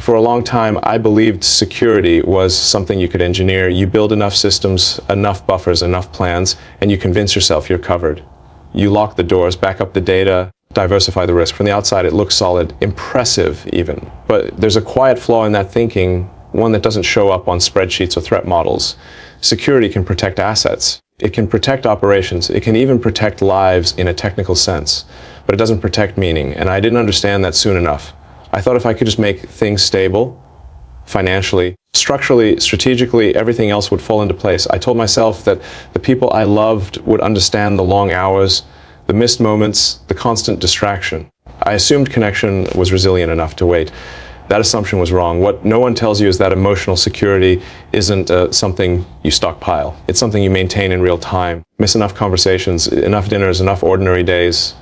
For a long time, I believed security was something you could engineer. You build enough systems, enough buffers, enough plans, and you convince yourself you're covered. You lock the doors, back up the data, diversify the risk. From the outside, it looks solid, impressive even. But there's a quiet flaw in that thinking, one that doesn't show up on spreadsheets or threat models. Security can protect assets. It can protect operations. It can even protect lives in a technical sense. But it doesn't protect meaning, and I didn't understand that soon enough. I thought if I could just make things stable, financially, structurally, strategically, everything else would fall into place. I told myself that the people I loved would understand the long hours, the missed moments, the constant distraction. I assumed connection was resilient enough to wait. That assumption was wrong. What no one tells you is that emotional security isn't something you stockpile. It's something you maintain in real time. Miss enough conversations, enough dinners, enough ordinary days,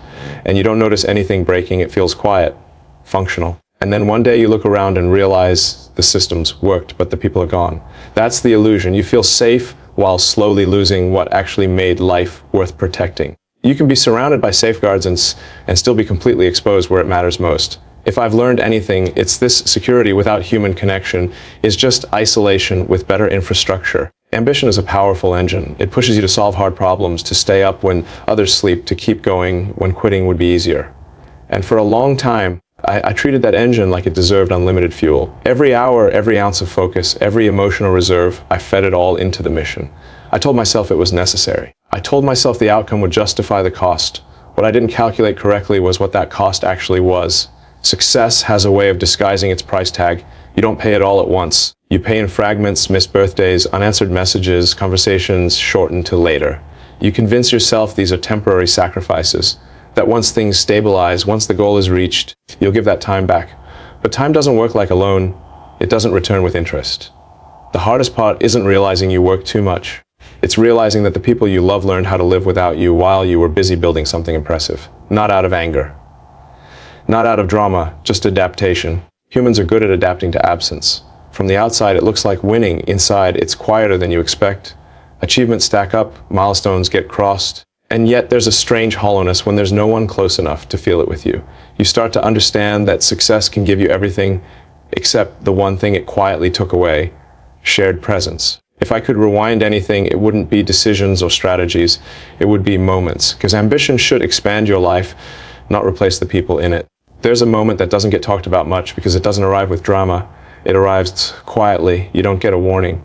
and you don't notice anything breaking. It feels quiet, functional. And then one day you look around and realize the systems worked, but the people are gone. That's the illusion. You feel safe while slowly losing what actually made life worth protecting. You can be surrounded by safeguards and still be completely exposed where it matters most. If I've learned anything, it's this: security without human connection is just isolation with better infrastructure. Ambition is a powerful engine. It pushes you to solve hard problems, to stay up when others sleep, to keep going when quitting would be easier. And for a long time, I treated that engine like it deserved unlimited fuel. Every hour, every ounce of focus, every emotional reserve, I fed it all into the mission. I told myself it was necessary. I told myself the outcome would justify the cost. What I didn't calculate correctly was what that cost actually was. Success has a way of disguising its price tag. You don't pay it all at once. You pay in fragments, missed birthdays, unanswered messages, conversations shortened to later. You convince yourself these are temporary sacrifices, that once things stabilize, once the goal is reached, you'll give that time back. But time doesn't work like a loan. It doesn't return with interest. The hardest part isn't realizing you work too much. It's realizing that the people you love learned how to live without you while you were busy building something impressive. Not out of anger. Not out of drama, just adaptation. Humans are good at adapting to absence. From the outside, it looks like winning. Inside, it's quieter than you expect. Achievements stack up, milestones get crossed. And yet there's a strange hollowness when there's no one close enough to feel it with you. You start to understand that success can give you everything except the one thing it quietly took away: shared presence. If I could rewind anything, it wouldn't be decisions or strategies. It would be moments. Because ambition should expand your life, not replace the people in it. There's a moment that doesn't get talked about much because it doesn't arrive with drama. It arrives quietly. You don't get a warning.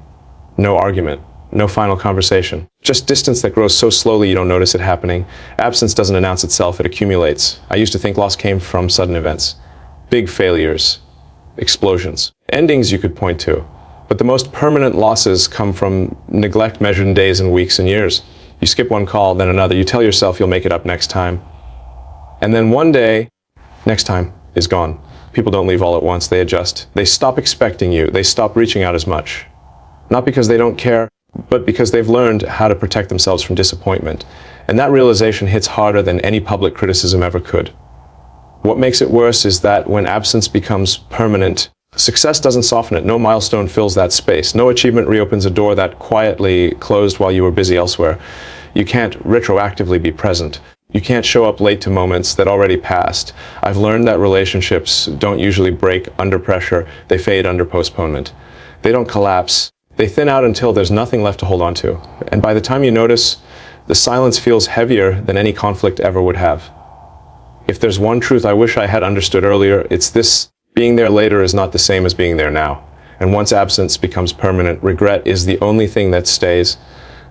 No argument. No final conversation. Just distance that grows so slowly you don't notice it happening. Absence doesn't announce itself, it accumulates. I used to think loss came from sudden events. Big failures. Explosions. Endings you could point to. But the most permanent losses come from neglect measured in days and weeks and years. You skip one call, then another. You tell yourself you'll make it up next time. And then one day, next time is gone. People don't leave all at once, they adjust. They stop expecting you. They stop reaching out as much. Not because they don't care, but because they've learned how to protect themselves from disappointment. And that realization hits harder than any public criticism ever could. What makes it worse is that when absence becomes permanent, success doesn't soften it. No milestone fills that space. No achievement reopens a door that quietly closed while you were busy elsewhere. You can't retroactively be present. You can't show up late to moments that already passed. I've learned that relationships don't usually break under pressure. They fade under postponement. They don't collapse. They thin out until there's nothing left to hold on to. And by the time you notice, the silence feels heavier than any conflict ever would have. If there's one truth I wish I had understood earlier, it's this: being there later is not the same as being there now. And once absence becomes permanent, regret is the only thing that stays.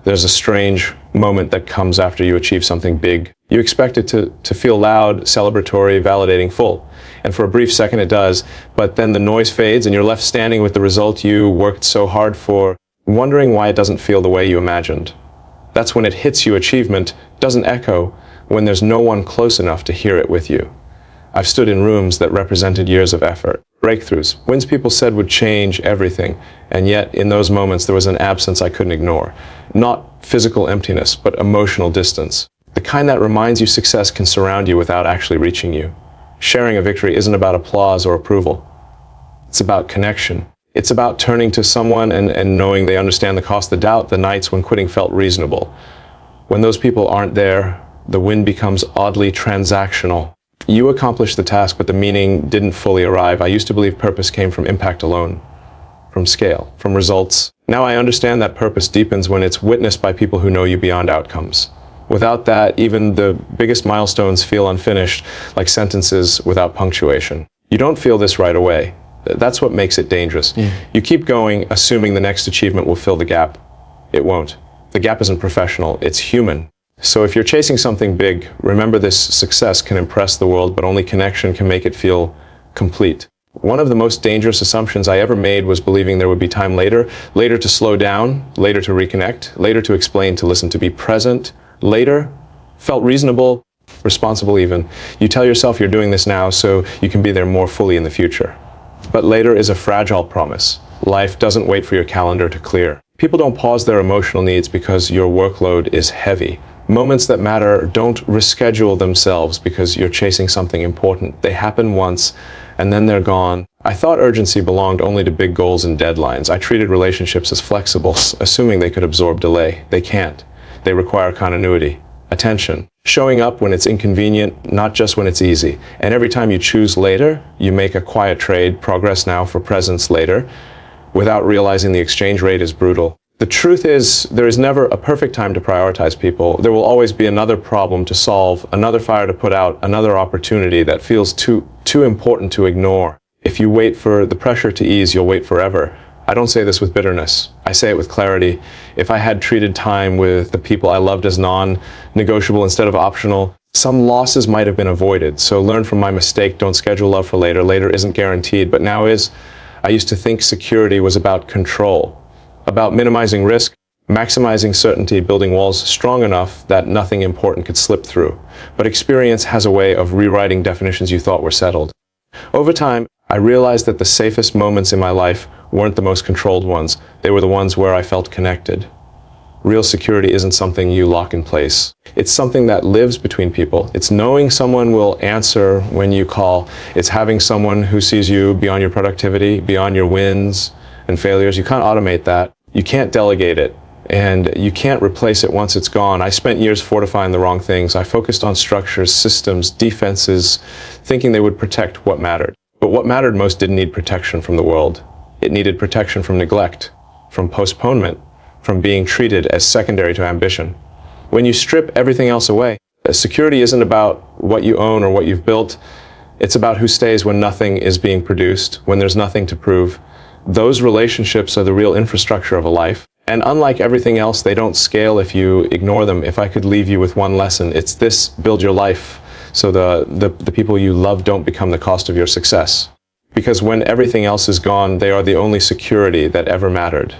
There's a strange moment that comes after you achieve something big. You expect it to feel loud, celebratory, validating, full. And for a brief second it does, but then the noise fades and you're left standing with the result you worked so hard for, wondering why it doesn't feel the way you imagined. That's when it hits you. Achievement doesn't echo when there's no one close enough to hear it with you. I've stood in rooms that represented years of effort, breakthroughs, wins people said would change everything, and yet in those moments there was an absence I couldn't ignore. Not physical emptiness, but emotional distance. The kind that reminds you success can surround you without actually reaching you. Sharing a victory isn't about applause or approval. It's about connection. It's about turning to someone and knowing they understand the cost, the doubt, the nights when quitting felt reasonable. When those people aren't there, the win becomes oddly transactional. You accomplished the task, but the meaning didn't fully arrive. I used to believe purpose came from impact alone, from scale, from results. Now I understand that purpose deepens when it's witnessed by people who know you beyond outcomes. Without that, even the biggest milestones feel unfinished, like sentences without punctuation. You don't feel this right away. That's what makes it dangerous. You keep going, assuming the next achievement will fill the gap. It won't. The gap isn't professional, it's human. So if you're chasing something big, remember this: success can impress the world, but only connection can make it feel complete. One of the most dangerous assumptions I ever made was believing there would be time later to slow down, later to reconnect, later to explain, to listen, to be present. Later felt reasonable, responsible even. You tell yourself you're doing this now so you can be there more fully in the future. But later is a fragile promise. Life doesn't wait for your calendar to clear. People don't pause their emotional needs because your workload is heavy. Moments that matter don't reschedule themselves because you're chasing something important. They happen once, and then they're gone. I thought urgency belonged only to big goals and deadlines. I treated relationships as flexible, assuming they could absorb delay. They can't. They require continuity, attention, showing up when it's inconvenient, not just when it's easy. And every time you choose later, you make a quiet trade, progress now for presence later, without realizing the exchange rate is brutal. The truth is, there is never a perfect time to prioritize people. There will always be another problem to solve, another fire to put out, another opportunity that feels too important to ignore. If you wait for the pressure to ease, you'll wait forever. I don't say this with bitterness. I say it with clarity. If I had treated time with the people I loved as non-negotiable instead of optional, some losses might have been avoided. So learn from my mistake. Don't schedule love for later. Later isn't guaranteed, but now is. I used to think security was about control, about minimizing risk, maximizing certainty, building walls strong enough that nothing important could slip through. But experience has a way of rewriting definitions you thought were settled. Over time, I realized that the safest moments in my life weren't the most controlled ones. They were the ones where I felt connected. Real security isn't something you lock in place. It's something that lives between people. It's knowing someone will answer when you call. It's having someone who sees you beyond your productivity, beyond your wins and failures. You can't automate that. You can't delegate it. And you can't replace it once it's gone. I spent years fortifying the wrong things. I focused on structures, systems, defenses, thinking they would protect what mattered. But what mattered most didn't need protection from the world. It needed protection from neglect, from postponement, from being treated as secondary to ambition. When you strip everything else away, security isn't about what you own or what you've built. It's about who stays when nothing is being produced, when there's nothing to prove. Those relationships are the real infrastructure of a life. And unlike everything else, they don't scale if you ignore them. If I could leave you with one lesson, it's this: build your life so the people you love don't become the cost of your success. Because when everything else is gone, they are the only security that ever mattered.